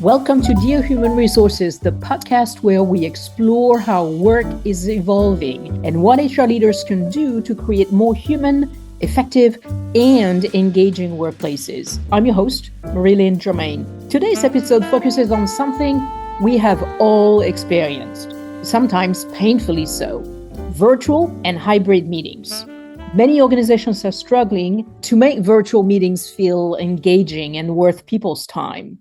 Welcome to Dear Human Resources, the podcast where we explore how work is evolving and what HR leaders can do to create more human, effective, and engaging workplaces. I'm your host, Germain. Today's episode focuses on something we have all experienced, sometimes painfully so: virtual and hybrid meetings. Many organizations are struggling to make virtual meetings feel engaging and worth people's time.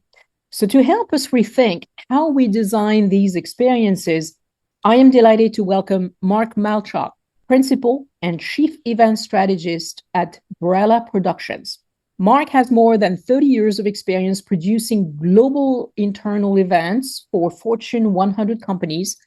So to help us rethink how we design these experiences, I am delighted to welcome Mark Mallchok, Principal and Chief Event Strategist at Brella Productions. Mark has more than 30 years of experience producing global internal events for Fortune 100 companies,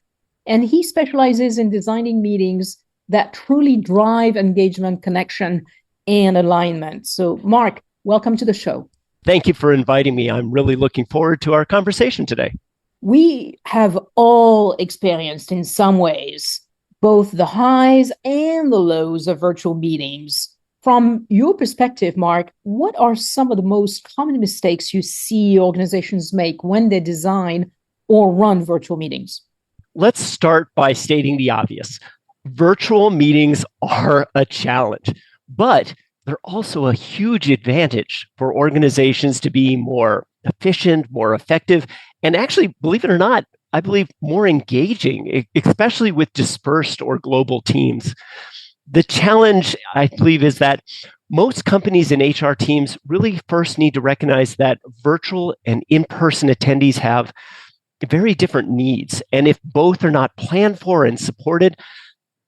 and he specializes in designing meetings that truly drive engagement, connection, and alignment. So Mark, welcome to the show. Thank you for inviting me. I'm really looking forward to our conversation today. We have all experienced in some ways both the highs and the lows of virtual meetings. From your perspective, Mark, what are some of the most common mistakes you see organizations make when they design or run virtual meetings? Let's start by stating the obvious. Virtual meetings are a challenge, but they're also a huge advantage for organizations to be more efficient, more effective, and actually, believe it or not, I believe more engaging, especially with dispersed or global teams. The challenge, I believe, is that most companies and HR teams really first need to recognize that virtual and in-person attendees have very different needs. And if both are not planned for and supported,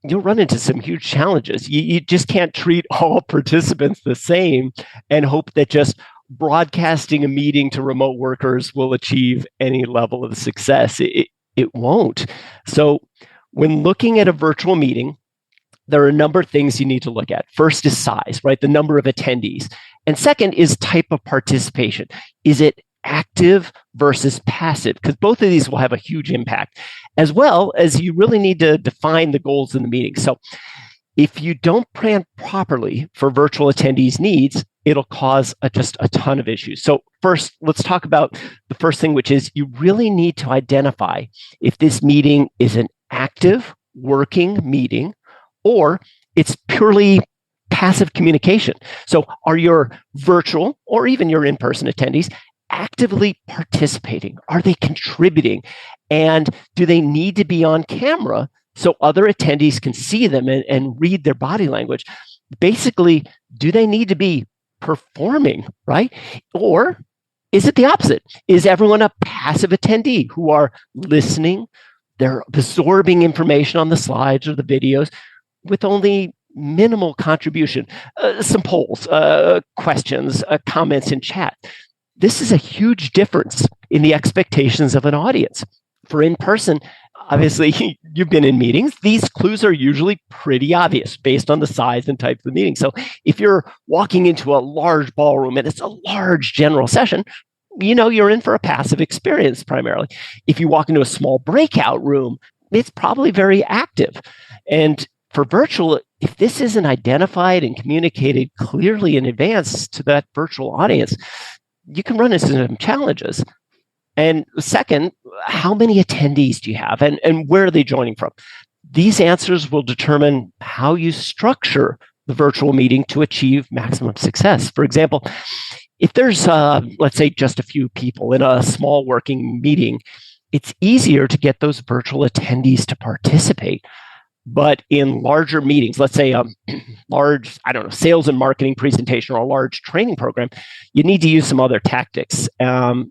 you'll run into some huge challenges. You just can't treat all participants the same and hope that just broadcasting a meeting to remote workers will achieve any level of success. It won't. So when looking at a virtual meeting, there are a number of things you need to look at. First is size, right? The number of attendees. And second is type of participation. Is it active versus passive? Because both of these will have a huge impact, as well as you really need to define the goals in the meeting. So if you don't plan properly for virtual attendees' needs, it'll cause just a ton of issues. So first, let's talk about the first thing, which is you really need to identify if this meeting is an active working meeting or it's purely passive communication. So are your virtual or even your in-person attendees actively participating? Are they contributing? And do they need to be on camera so other attendees can see them and read their body language? Basically, do they need to be performing, right? Or is it the opposite? Is everyone a passive attendee who are listening? They're absorbing information on the slides or the videos with only minimal contribution, some polls, questions, comments in chat. This is a huge difference in the expectations of an audience. For in-person, obviously, you've been in meetings. These clues are usually pretty obvious based on the size and type of the meeting. So if you're walking into a large ballroom and it's a large general session, you know you're in for a passive experience primarily. If you walk into a small breakout room, it's probably very active. And for virtual, if this isn't identified and communicated clearly in advance to that virtual audience, you can run into some challenges. And second, how many attendees do you have and where are they joining from? These answers will determine how you structure the virtual meeting to achieve maximum success. For example, if there's, let's say, just a few people in a small working meeting, it's easier to get those virtual attendees to participate. But in larger meetings, let's say a large, sales and marketing presentation or a large training program, you need to use some other tactics. And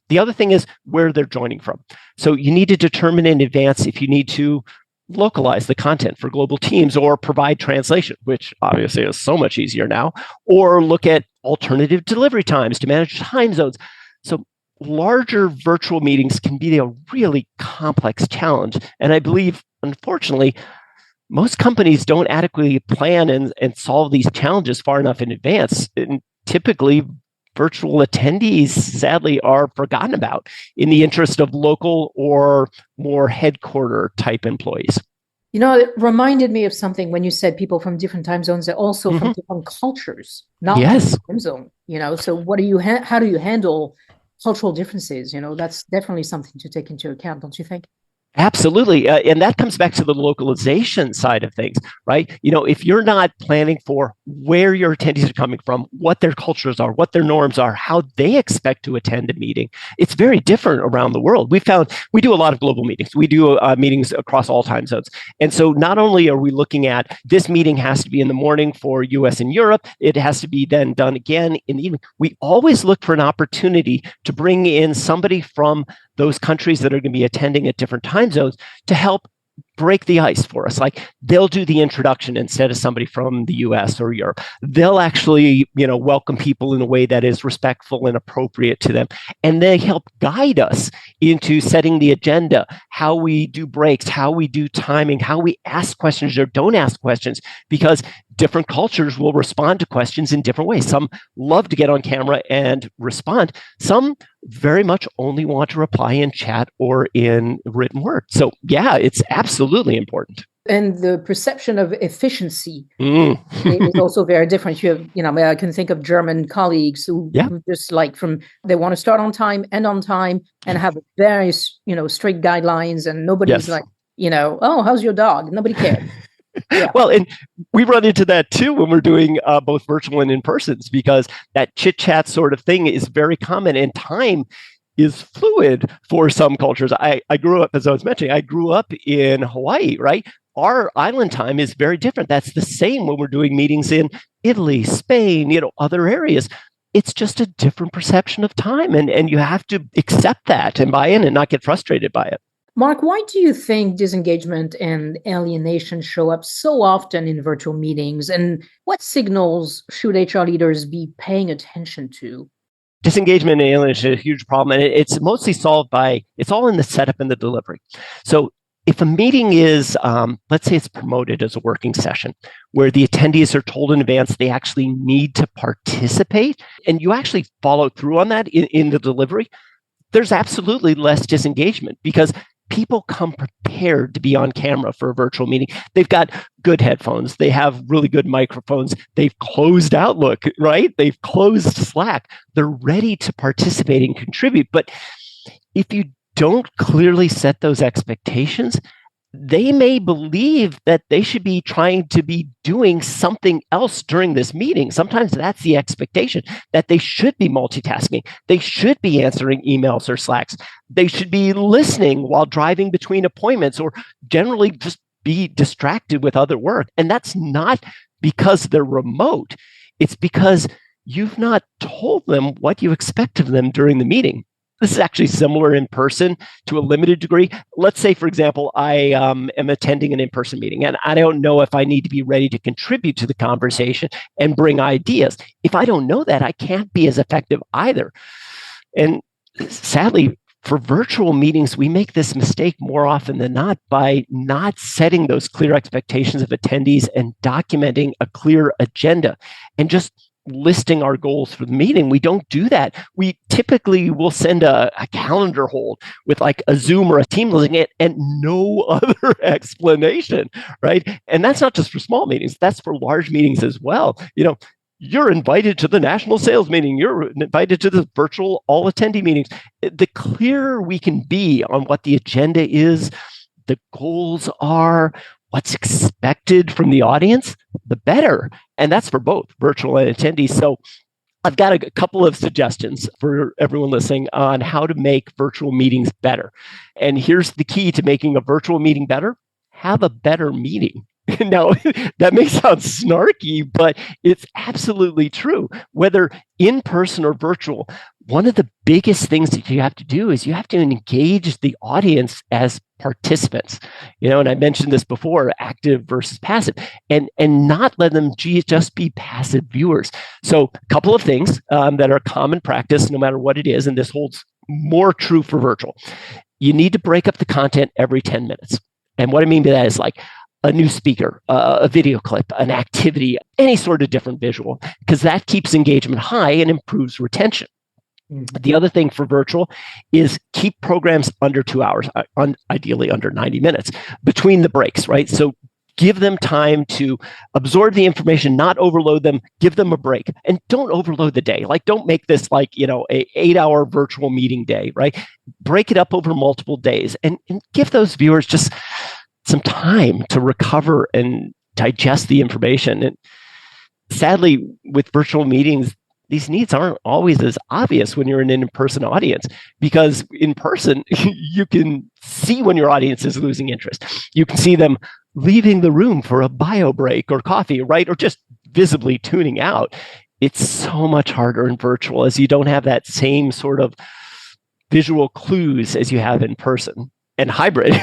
the other thing is where they're joining from. So you need to determine in advance if you need to localize the content for global teams or provide translation, which obviously is so much easier now, or look at alternative delivery times to manage time zones. So larger virtual meetings can be a really complex challenge. And I believe, unfortunately, most companies don't adequately plan and solve these challenges far enough in advance. And typically, virtual attendees, sadly, are forgotten about in the interest of local or more headquarter type employees. You know, it reminded me of something when you said people from different time zones. They're also from different cultures, not Yes. one time zone. You know, so what do you how do you handle cultural differences. That's definitely something to take into account, don't you think? Absolutely. And that comes back to the localization side of things, right? If you're not planning for where your attendees are coming from, what their cultures are, what their norms are, how they expect to attend a meeting, it's very different around the world. We found we do a lot of global meetings. We do meetings across all time zones. And so not only are we looking at this meeting has to be in the morning for US and Europe, it has to be then done again in the evening. We always look for an opportunity to bring in somebody from those countries that are going to be attending at different time zones to help break the ice for us. Like they'll do the introduction instead of somebody from the US or Europe. They'll actually, welcome people in a way that is respectful and appropriate to them. And they help guide us into setting the agenda, how we do breaks, how we do timing, how we ask questions or don't ask questions, because different cultures will respond to questions in different ways. Some love to get on camera and respond. Some very much only want to reply in chat or in written word. So yeah, it's absolutely important. And the perception of efficiency is also very different. I can think of German colleagues who just they want to start on time, end on time, and have very, strict guidelines, and nobody's oh, how's your dog? Nobody cares. Yeah. Well, and we run into that too when we're doing both virtual and in persons, because that chit chat sort of thing is very common, and time is fluid for some cultures. I grew up, as I was mentioning, I grew up in Hawaii, right? Our island time is very different. That's the same when we're doing meetings in Italy, Spain, other areas. It's just a different perception of time, and you have to accept that and buy in and not get frustrated by it. Mark, why do you think disengagement and alienation show up so often in virtual meetings? And what signals should HR leaders be paying attention to? Disengagement and alienation is a huge problem, and it's mostly solved it's all in the setup and the delivery. So if a meeting is, let's say it's promoted as a working session, where the attendees are told in advance they actually need to participate, and you actually follow through on that in the delivery, there's absolutely less disengagement, because people come prepared to be on camera for a virtual meeting. They've got good headphones. They have really good microphones. They've closed Outlook, right? They've closed Slack. They're ready to participate and contribute. But if you don't clearly set those expectations, they may believe that they should be trying to be doing something else during this meeting. Sometimes that's the expectation, that they should be multitasking. They should be answering emails or Slacks. They should be listening while driving between appointments, or generally just be distracted with other work. And that's not because they're remote. It's because you've not told them what you expect of them during the meeting. This is actually similar in person to a limited degree. Let's say, for example, I am attending an in-person meeting, and I don't know if I need to be ready to contribute to the conversation and bring ideas. If I don't know that, I can't be as effective either. And sadly, for virtual meetings, we make this mistake more often than not by not setting those clear expectations of attendees and documenting a clear agenda and just listing our goals for the meeting. We don't do that. We typically will send a calendar hold with like a Zoom or a team link and no other explanation, right? And that's not just for small meetings. That's for large meetings as well. You're invited to the national sales meeting. You're invited to the virtual all attendee meetings. The clearer we can be on what the agenda is, the goals are, what's expected from the audience, the better. And that's for both virtual and attendees. So I've got a couple of suggestions for everyone listening on how to make virtual meetings better. And here's the key to making a virtual meeting better: have a better meeting. Now, that may sound snarky, but it's absolutely true. Whether in person or virtual, one of the biggest things that you have to do is you have to engage the audience as participants. And I mentioned this before, active versus passive, and not let them just be passive viewers. So a couple of things that are common practice, no matter what it is, and this holds more true for virtual. You need to break up the content every 10 minutes. And what I mean by that is like a new speaker, a video clip, an activity, any sort of different visual, because that keeps engagement high and improves retention. Mm-hmm. The other thing for virtual is keep programs under 2 hours, ideally under 90 minutes between the breaks, right? So Give them time to absorb the information, not overload them, give them a break, and don't overload the day. Like, don't make this like, a 8-hour virtual meeting day, right? Break it up over multiple days and give those viewers just some time to recover and digest the information. And sadly, with virtual meetings, these needs aren't always as obvious when you're in an in-person audience, because in person, you can see when your audience is losing interest. You can see them leaving the room for a bio break or coffee, right? Or just visibly tuning out. It's so much harder in virtual, as you don't have that same sort of visual clues as you have in person. And hybrid,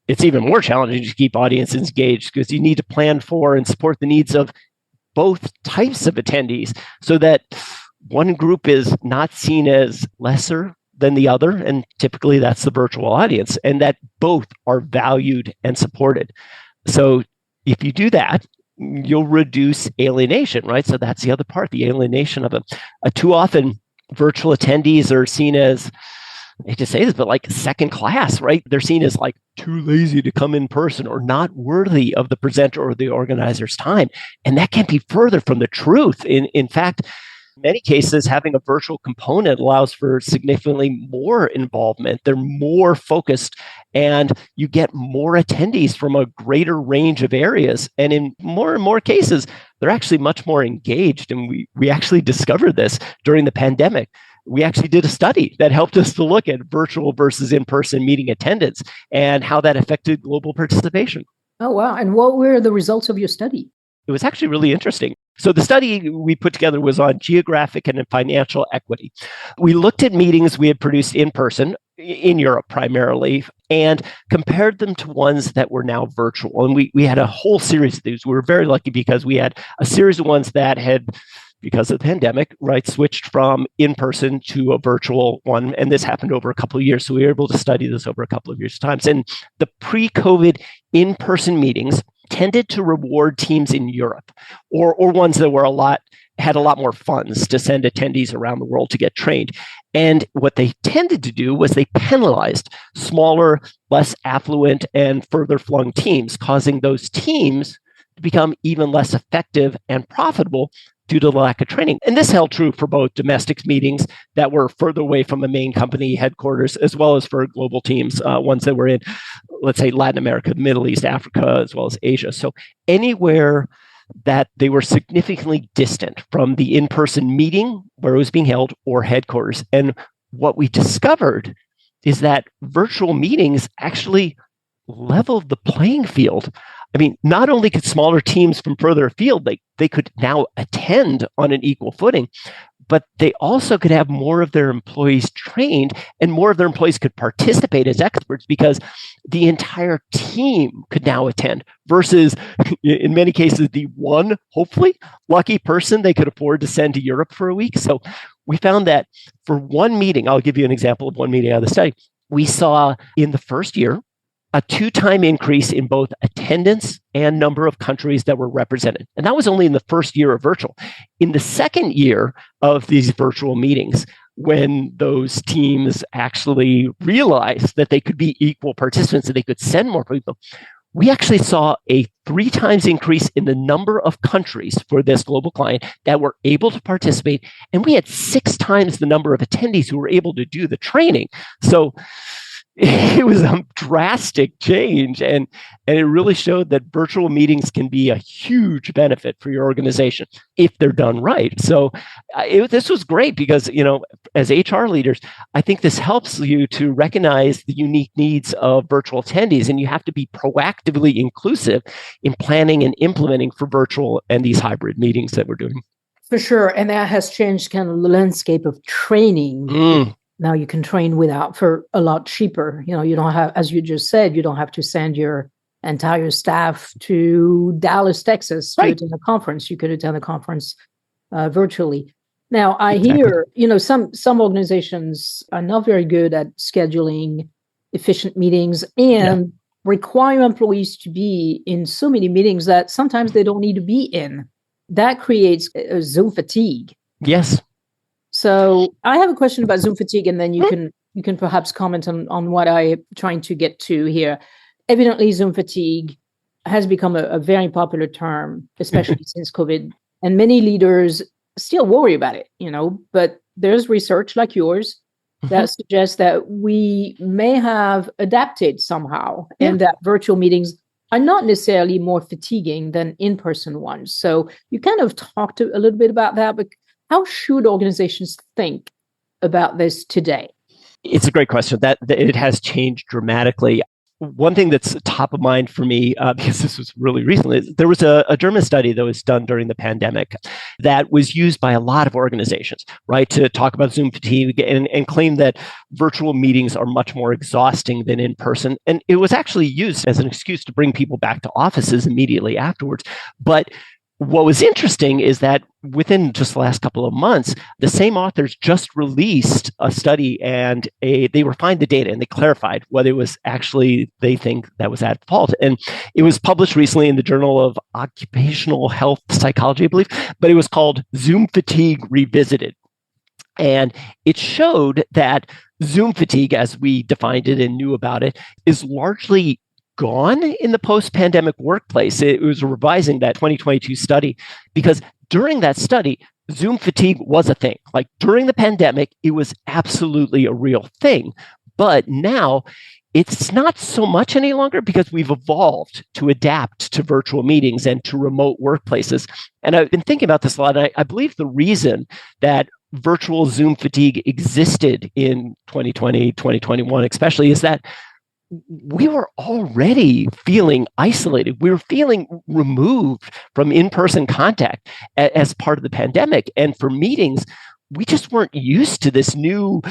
it's even more challenging to keep audiences engaged, because you need to plan for and support the needs of both types of attendees, so that one group is not seen as lesser than the other, and typically that's the virtual audience, and that both are valued and supported. So if you do that, you'll reduce alienation, right? So that's the other part, the alienation of it. Too often, virtual attendees are seen as, I hate to say this, but like second class, right? They're seen as like too lazy to come in person, or not worthy of the presenter or the organizer's time. And that can't be further from the truth. In fact, in many cases, having a virtual component allows for significantly more involvement. They're more focused, and you get more attendees from a greater range of areas. And in more and more cases, they're actually much more engaged. And we actually discovered this during the pandemic. We actually did a study that helped us to look at virtual versus in-person meeting attendance and how that affected global participation. Oh, wow. And what were the results of your study? It was actually really interesting. So the study we put together was on geographic and financial equity. We looked at meetings we had produced in person, in Europe primarily, and compared them to ones that were now virtual. And we had a whole series of these. We were very lucky because we had a series of ones that had, because of the pandemic, right, switched from in-person to a virtual one. And this happened over a couple of years. So we were able to study this over a couple of years' times. And the pre-COVID in-person meetings tended to reward teams in Europe, or ones that were had a lot more funds to send attendees around the world to get trained. And what they tended to do was they penalized smaller, less affluent, and further flung teams, causing those teams to become even less effective and profitable due to the lack of training. And this held true for both domestic meetings that were further away from a main company headquarters, as well as for global teams, ones that were in, let's say, Latin America, Middle East, Africa, as well as Asia. So anywhere that they were significantly distant from the in-person meeting where it was being held or headquarters. And what we discovered is that virtual meetings actually leveled the playing field. I mean, not only could smaller teams from further afield, they could now attend on an equal footing, but they also could have more of their employees trained, and more of their employees could participate as experts, because the entire team could now attend, versus in many cases, the one, hopefully, lucky person they could afford to send to Europe for a week. So we found that for one meeting, I'll give you an example of one meeting out of the study, we saw in the first year a 2-time increase in both attendance and number of countries that were represented. And that was only in the first year of virtual. In the second year of these virtual meetings, when those teams actually realized that they could be equal participants and they could send more people, we actually saw a 3 times increase in the number of countries for this global client that were able to participate. And we had 6 times the number of attendees who were able to do the training. So it was a drastic change, and it really showed that virtual meetings can be a huge benefit for your organization if they're done right. So this was great because, as HR leaders, I think this helps you to recognize the unique needs of virtual attendees, and you have to be proactively inclusive in planning and implementing for virtual and these hybrid meetings that we're doing. For sure. And that has changed kind of the landscape of training. Now you can train for a lot cheaper. You don't have, as you just said, you don't have to send your entire staff to Dallas, Texas to attend a conference. You could attend a conference virtually. Now I hear, some organizations are not very good at scheduling efficient meetings and require employees to be in so many meetings that sometimes they don't need to be in. That creates Zoom fatigue. Yes. So I have a question about Zoom fatigue, and then you can perhaps comment on what I'm trying to get to here. Evidently, Zoom fatigue has become a very popular term, especially since COVID. And many leaders still worry about it, but there's research like yours that suggests that we may have adapted somehow, and that virtual meetings are not necessarily more fatiguing than in-person ones. So you kind of talked a little bit about that, but how should organizations think about this today? It's a great question. That it has changed dramatically. One thing that's top of mind for me, because this was really recently, there was a German study that was done during the pandemic that was used by a lot of organizations, right, to talk about Zoom fatigue and claim that virtual meetings are much more exhausting than in person. And it was actually used as an excuse to bring people back to offices immediately afterwards. But what was interesting is that within just the last couple of months, the same authors just released a study and they refined the data and they clarified whether it was actually they think that was at fault. And it was published recently in the Journal of Occupational Health Psychology, I believe, but it was called Zoom Fatigue Revisited. And it showed that Zoom fatigue, as we defined it and knew about it, is largely gone in the post-pandemic workplace. It was revising that 2022 study because during that study, Zoom fatigue was a thing. Like during the pandemic, it was absolutely a real thing. But now it's not so much any longer because we've evolved to adapt to virtual meetings and to remote workplaces. And I've been thinking about this a lot. And I believe the reason that virtual Zoom fatigue existed in 2020, 2021, especially, is that we were already feeling isolated. We were feeling removed from in-person contact as part of the pandemic. And for meetings, we just weren't used to this new,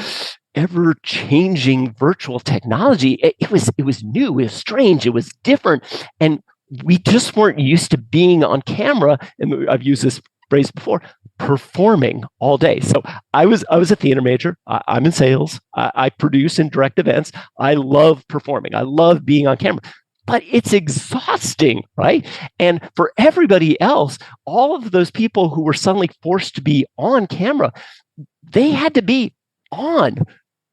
ever-changing virtual technology. It was new, it was strange, it was different. And we just weren't used to being on camera. And I've used this phrase before, performing all day. So I was a theater major. I'm in sales. I produce and direct events. I love performing. I love being on camera, but it's exhausting, right? And for everybody else, all of those people who were suddenly forced to be on camera, they had to be on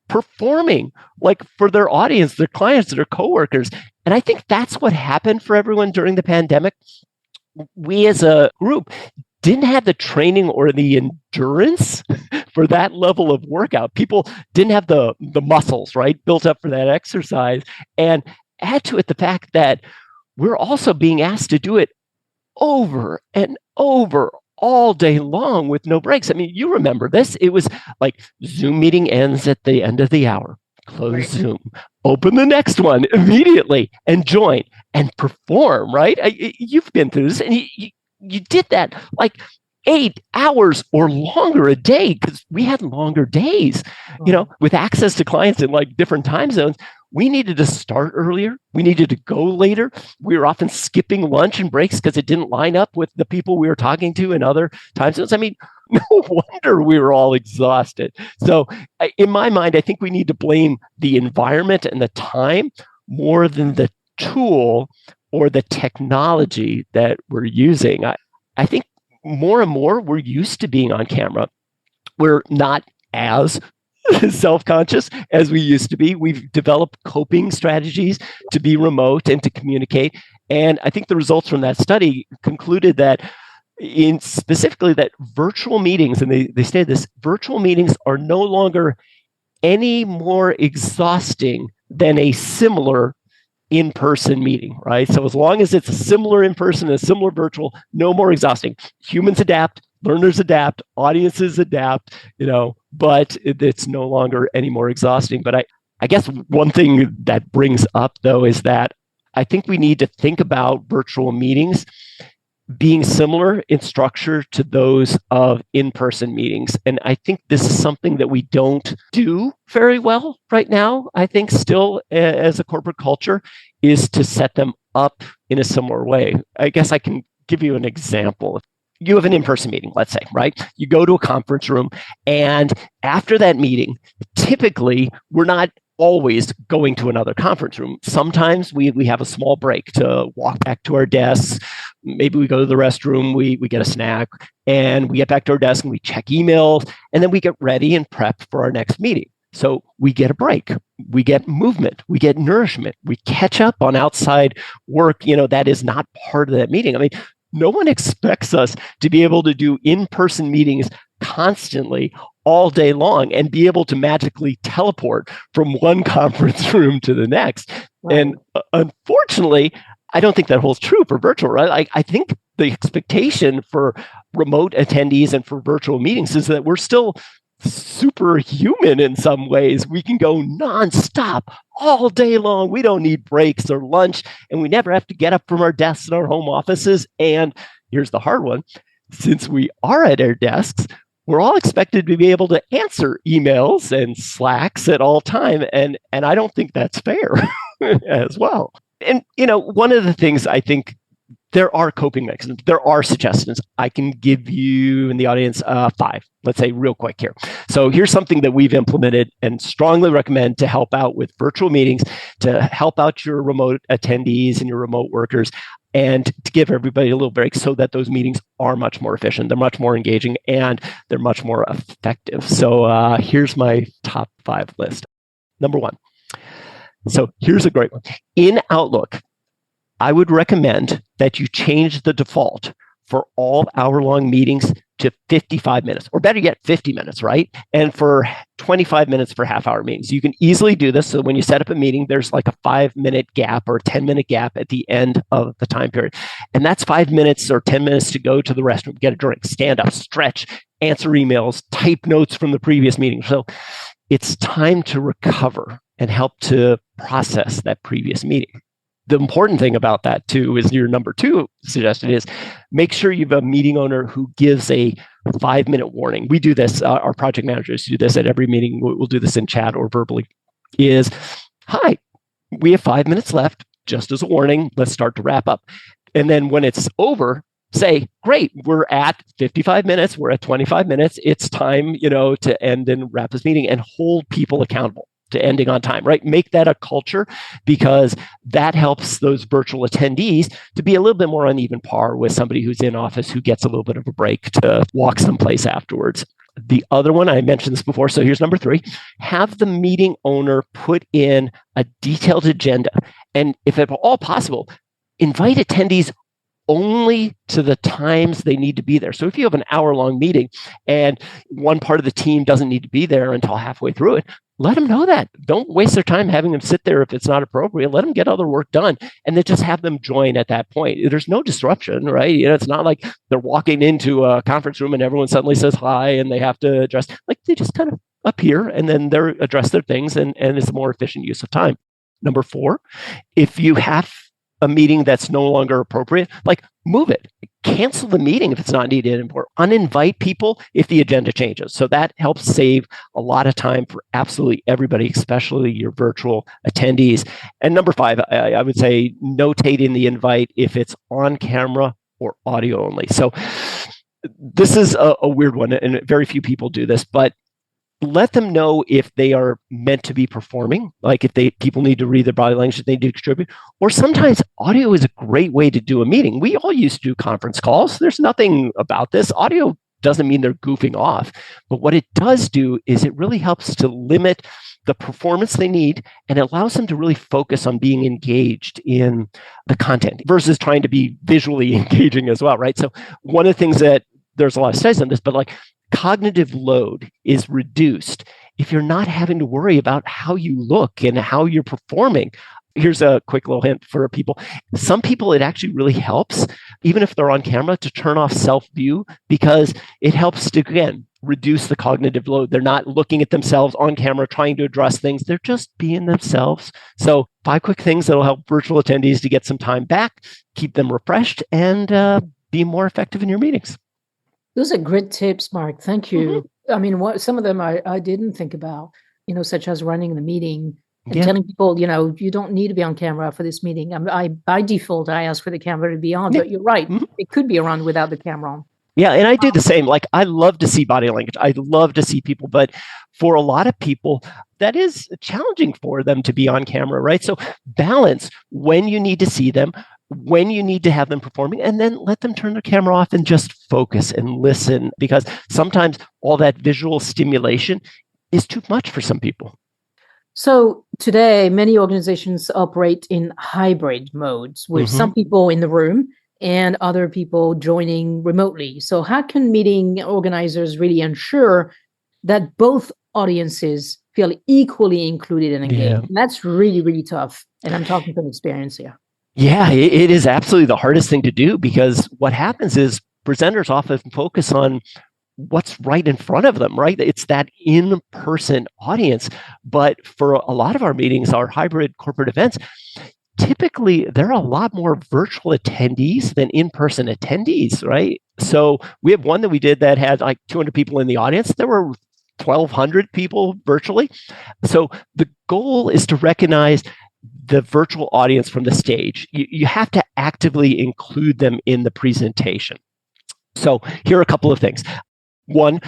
performing, like for their audience, their clients, their coworkers. And I think that's what happened for everyone during the pandemic. We as a group didn't have the training or the endurance for that level of workout. People didn't have the muscles, right, built up for that exercise. And add to it the fact that we're also being asked to do it over and over all day long with no breaks. I mean, you remember this. It was like Zoom meeting ends at the end of the hour. Close Zoom, open the next one immediately and join and perform, right? You've been through this, and you did that like 8 hours or longer a day because we had longer days, with access to clients in like different time zones. We needed to start earlier. We needed to go later. We were often skipping lunch and breaks because it didn't line up with the people we were talking to in other time zones. I mean, no wonder we were all exhausted. So in my mind, I think we need to blame the environment and the time more than the tool or the technology that we're using. I think more and more we're used to being on camera. We're not as self-conscious as we used to be. We've developed coping strategies to be remote and to communicate. And I think the results from that study concluded that specifically that virtual meetings, and they stated this, virtual meetings are no longer any more exhausting than a similar in-person meeting, right? So as long as it's a similar in-person and a similar virtual, no more exhausting. Humans adapt, learners adapt, audiences adapt, but it's no longer any more exhausting. But I guess one thing that brings up, though, is that I think we need to think about virtual meetings being similar in structure to those of in-person meetings. And I think this is something that we don't do very well right now. I think still as a corporate culture is to set them up in a similar way. I guess I can give you an example. You have an in-person meeting, let's say, right? You go to a conference room, and after that meeting, typically we're not always going to another conference room. Sometimes we have a small break to walk back to our desks. Maybe we go to the restroom, we get a snack, and we get back to our desk and we check emails, and then we get ready and prep for our next meeting. So we get a break. we get movement, we get nourishment, we catch up on outside work, that is not part of that meeting. I mean, no one expects us to be able to do in-person meetings constantly all day long and be able to magically teleport from one conference room to the next. Right. And unfortunately, I don't think that holds true for virtual, right? I think the expectation for remote attendees and for virtual meetings is that we're still superhuman in some ways. We can go nonstop all day long. We don't need breaks or lunch, and we never have to get up from our desks in our home offices. And here's the hard one. Since we are at our desks, we're all expected to be able to answer emails and Slacks at all time. And I don't think that's fair as well. And, one of the things I think, there are coping mechanisms. There are suggestions. I can give you in the audience 5, let's say real quick here. So here's something that we've implemented and strongly recommend to help out with virtual meetings, to help out your remote attendees and your remote workers, and to give everybody a little break so that those meetings are much more efficient, they're much more engaging, and they're much more effective. So here's my top 5 list. Number 1. So here's a great one. In Outlook, I would recommend that you change the default for all hour-long meetings to 55 minutes, or better yet, 50 minutes, right? And for 25 minutes for half-hour meetings. You can easily do this. So when you set up a meeting, there's like a 5-minute gap or a 10-minute gap at the end of the time period. And that's 5 minutes or 10 minutes to go to the restroom, get a drink, stand up, stretch, answer emails, type notes from the previous meeting. So it's time to recover and help to process that previous meeting. The important thing about that, too, is your number 2 suggestion is make sure you have a meeting owner who gives a 5-minute warning. We do this, our project managers do this at every meeting. We'll do this in chat or verbally, is, hi, we have 5 minutes left, just as a warning, let's start to wrap up. And then when it's over, say, great, we're at 55 minutes, we're at 25 minutes, it's time, to end and wrap this meeting, and hold people accountable to ending on time, right? Make that a culture, because that helps those virtual attendees to be a little bit more on even par with somebody who's in office who gets a little bit of a break to walk someplace afterwards. The other one, I mentioned this before, so here's number 3, have the meeting owner put in a detailed agenda. And if at all possible, invite attendees only to the times they need to be there. So if you have an hour-long meeting and one part of the team doesn't need to be there until halfway through it, let them know that. Don't waste their time having them sit there if it's not appropriate. Let them get other work done, and then just have them join at that point. There's no disruption, right? It's not like they're walking into a conference room and everyone suddenly says hi and they have to address. Like, they just kind of appear and then they address their things, and it's a more efficient use of time. Number 4, if you have a meeting that's no longer appropriate, like, move it. Cancel the meeting if it's not needed, or uninvite people if the agenda changes. So that helps save a lot of time for absolutely everybody, especially your virtual attendees. And number 5, I would say notate in the invite if it's on camera or audio only. So this is a weird one, and very few people do this, but let them know if they are meant to be performing, like if people need to read their body language, they need to contribute. Or sometimes audio is a great way to do a meeting. We all used to do conference calls. There's nothing about this. Audio doesn't mean they're goofing off. But what it does do is it really helps to limit the performance they need, and it allows them to really focus on being engaged in the content versus trying to be visually engaging as well, right? So one of the things that there's a lot of studies on this, but like, cognitive load is reduced if you're not having to worry about how you look and how you're performing. Here's a quick little hint for people. Some people, it actually really helps, even if they're on camera, to turn off self-view, because it helps to, again, reduce the cognitive load. They're not looking at themselves on camera, trying to address things. They're just being themselves. So 5 quick things that'll help virtual attendees to get some time back, keep them refreshed, and be more effective in your meetings. Those are great tips, Mark. Thank you. Mm-hmm. I mean, some of them I didn't think about, such as running the meeting and telling people, you don't need to be on camera for this meeting. By default, I ask for the camera to be on, but you're right. Mm-hmm. It could be around without the camera on. Yeah, and I do the same. Like, I love to see body language. I love to see people, but for a lot of people, that is challenging for them to be on camera, right? So balance when you need to see them, when you need to have them performing, and then let them turn their camera off and just focus and listen, because sometimes all that visual stimulation is too much for some people. So today, many organizations operate in hybrid modes with some people in the room and other people joining remotely. So how can meeting organizers really ensure that both audiences feel equally included and engaged? Yeah. And that's really, really tough. And I'm talking from experience here. Yeah, it is absolutely the hardest thing to do, because what happens is presenters often focus on what's right in front of them, right? It's that in-person audience. But for a lot of our meetings, our hybrid corporate events, typically there are a lot more virtual attendees than in-person attendees, right? So we have one that we did that had like 200 people in the audience. There were 1,200 people virtually. So the goal is to recognize the virtual audience from the stage. You have to actively include them in the presentation. So here are a couple of things. One,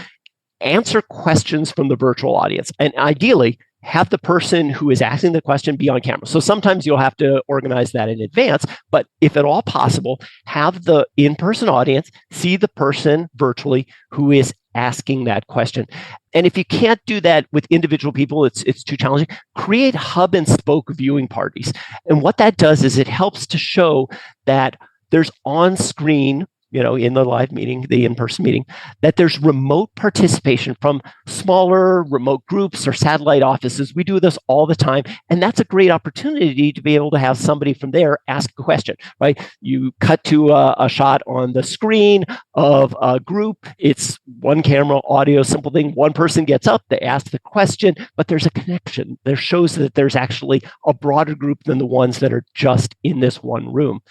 answer questions from the virtual audience, and ideally have the person who is asking the question be on camera. So sometimes you'll have to organize that in advance, but if at all possible, have the in-person audience see the person virtually who is asking that question. And if you can't do that with individual people, it's too challenging, create hub and spoke viewing parties. And what that does is it helps to show that there's on-screen, in the live meeting, the in-person meeting, that there's remote participation from smaller remote groups or satellite offices. We do this all the time. And that's a great opportunity to be able to have somebody from there ask a question, right? You cut to a shot on the screen of a group. It's one camera, audio, simple thing. One person gets up, they ask the question, but there's a connection. There shows that there's actually a broader group than the ones that are just in this one room.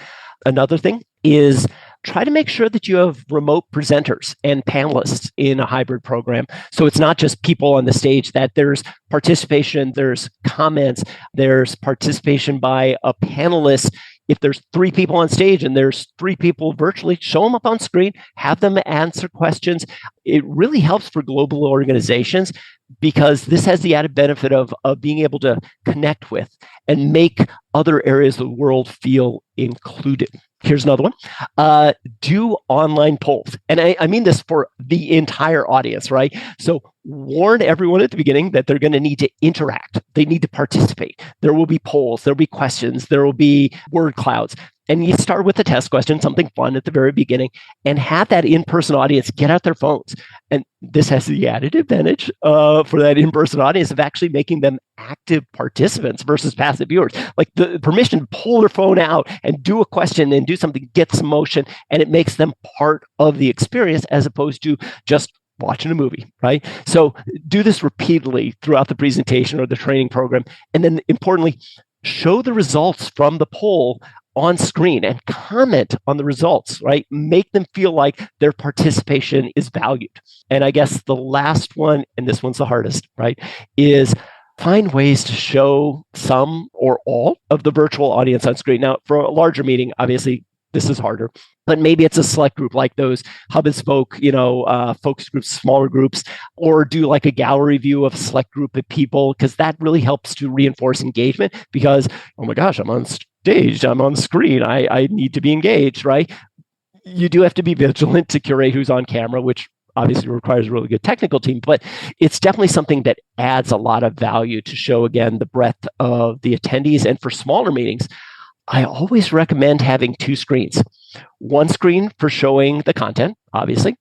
Another thing is try to make sure that you have remote presenters and panelists in a hybrid program. So it's not just people on the stage, that there's participation, there's comments, there's participation by a panelist. If there's 3 people on stage and there's 3 people virtually, show them up on screen, have them answer questions. It really helps for global organizations, because this has the added benefit of being able to connect with and make other areas of the world feel included. Here's another one. Do online polls. And I mean this for the entire audience, right? So warn everyone at the beginning that they're going to need to interact. They need to participate. There will be polls. There will be questions. There will be word clouds. And you start with a test question, something fun at the very beginning, and have that in-person audience get out their phones. And this has the added advantage for that in-person audience of actually making them active participants versus passive viewers. Like the permission to pull their phone out and do a question and do something gets some motion, and it makes them part of the experience as opposed to just watching a movie, right? So do this repeatedly throughout the presentation or the training program. And then importantly, show the results from the poll on screen and comment on the results, right? Make them feel like their participation is valued. And I guess the last one, and this one's the hardest, right, is find ways to show some or all of the virtual audience on screen. Now, for a larger meeting, obviously, this is harder, but maybe it's a select group like those hub and spoke, focus groups, smaller groups, or do like a gallery view of a select group of people, because that really helps to reinforce engagement. Because, oh my gosh, I'm on stage, I'm on screen, I need to be engaged, right? You do have to be vigilant to curate who's on camera, which obviously requires a really good technical team, but it's definitely something that adds a lot of value to show, again, the breadth of the attendees. And for smaller meetings, I always recommend having 2 screens. One screen for showing the content, obviously,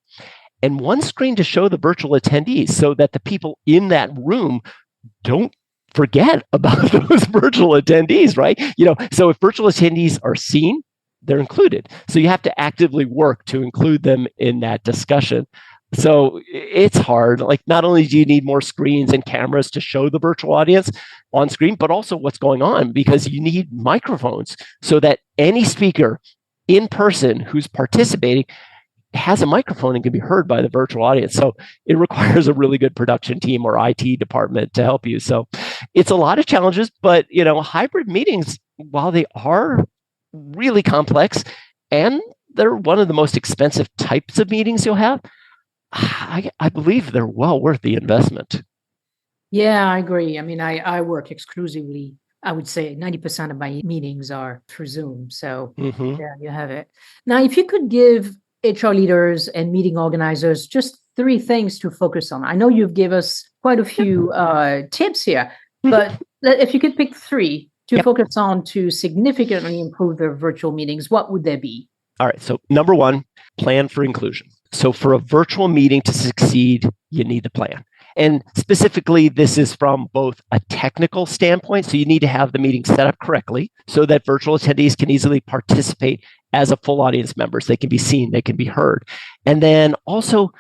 and one screen to show the virtual attendees, so that the people in that room don't forget about those virtual attendees, right? So if virtual attendees are seen, they're included. So you have to actively work to include them in that discussion. So it's hard. Like, not only do you need more screens and cameras to show the virtual audience on screen, but also what's going on, because you need microphones so that any speaker in person who's participating has a microphone and can be heard by the virtual audience. So it requires a really good production team or IT department to help you. So it's a lot of challenges, but hybrid meetings, while they are really complex and they're one of the most expensive types of meetings you'll have, I believe they're well worth the investment. Yeah, I agree. I mean, I work exclusively. I would say 90% of my meetings are through Zoom. So there you have it. Now, if you could give HR leaders and meeting organizers just 3 things to focus on. I know you've given us quite a few tips here, But if you could pick three to focus on to significantly improve their virtual meetings, what would they be? All right. So number one, plan for inclusion. So for a virtual meeting to succeed, you need the plan. And specifically, this is from both a technical standpoint. So you need to have the meeting set up correctly so that virtual attendees can easily participate as a full audience members. They can be seen, they can be heard. And then also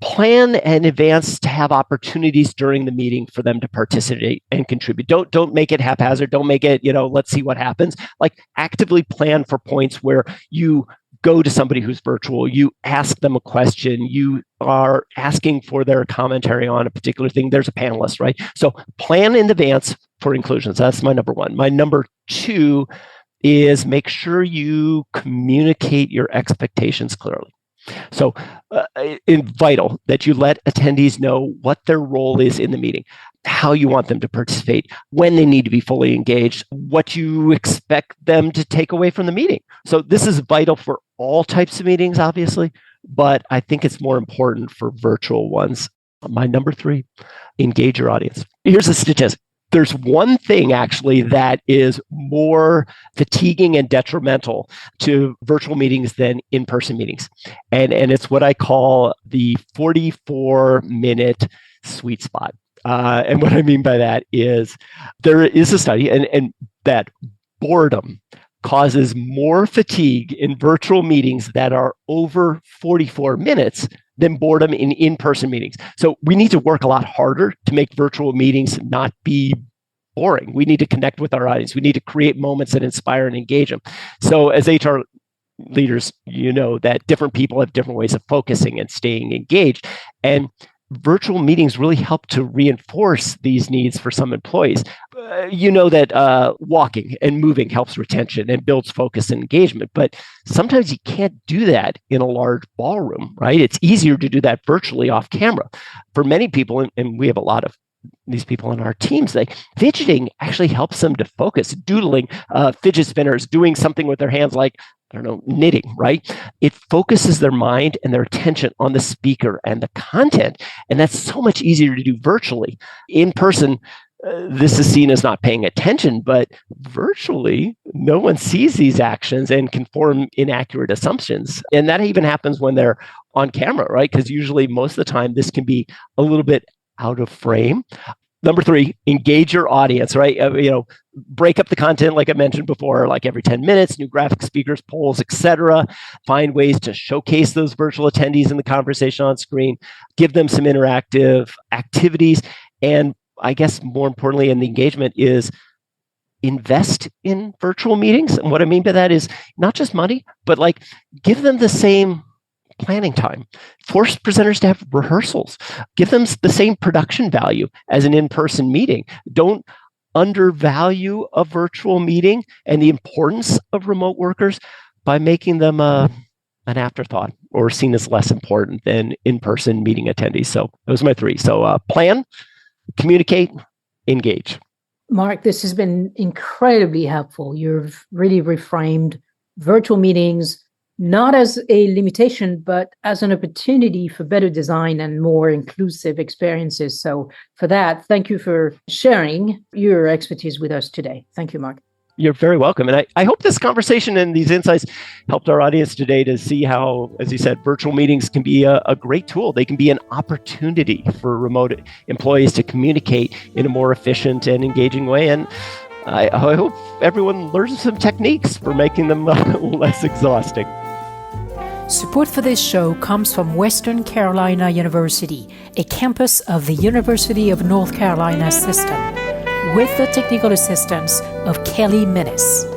plan in advance to have opportunities during the meeting for them to participate and contribute. Don't make it haphazard. Don't make it, let's see what happens. Like actively plan for points where you go to somebody who's virtual, you ask them a question, you are asking for their commentary on a particular thing. There's a panelist, right? So plan in advance for inclusions. That's my number one. My number two is make sure you communicate your expectations clearly. So it's vital that you let attendees know what their role is in the meeting, how you want them to participate, when they need to be fully engaged, what you expect them to take away from the meeting. So this is vital for all types of meetings, obviously, but I think it's more important for virtual ones. My number three, engage your audience. Here's a statistic. There's one thing actually that is more fatiguing and detrimental to virtual meetings than in-person meetings. And it's what I call the 44-minute sweet spot. And what I mean by that is there is a study and that boredom causes more fatigue in virtual meetings that are over 44 minutes than boredom in in-person meetings. So we need to work a lot harder to make virtual meetings not be boring. We need to connect with our audience. We need to create moments that inspire and engage them. So as HR leaders, you know that different people have different ways of focusing and staying engaged. And virtual meetings really help to reinforce these needs for some employees. You know that walking and moving helps retention and builds focus and engagement, but sometimes you can't do that in a large ballroom, right? It's easier to do that virtually off camera. For many people, and we have a lot of these people on our teams, fidgeting actually helps them to focus. Doodling, fidget spinners, doing something with their hands like, knitting, right? It focuses their mind and their attention on the speaker and the content. And that's so much easier to do virtually. In person, this is seen as not paying attention, but virtually, no one sees these actions and can form inaccurate assumptions. And that even happens when they're on camera, right? Because usually most of the time, this can be a little bit out of frame. Number three, engage your audience, right? Break up the content, like I mentioned before, like every 10 minutes, new graphic speakers, polls, etc. Find ways to showcase those virtual attendees in the conversation on screen. Give them some interactive activities. And I guess more importantly in the engagement is invest in virtual meetings. And what I mean by that is not just money, but give them the same planning time. Force presenters to have rehearsals. Give them the same production value as an in-person meeting. Don't undervalue a virtual meeting and the importance of remote workers by making them an afterthought or seen as less important than in-person meeting attendees. So those are my three. So plan, communicate, engage. Mark, this has been incredibly helpful. You've really reframed virtual meetings not as a limitation, but as an opportunity for better design and more inclusive experiences. So for that, thank you for sharing your expertise with us today. Thank you, Mark. You're very welcome. And I hope this conversation and these insights helped our audience today to see how, as you said, virtual meetings can be a great tool. They can be an opportunity for remote employees to communicate in a more efficient and engaging way. And I hope everyone learns some techniques for making them less exhausting. Support for this show comes from Western Carolina University, a campus of the University of North Carolina system, with the technical assistance of Kelly Minnis.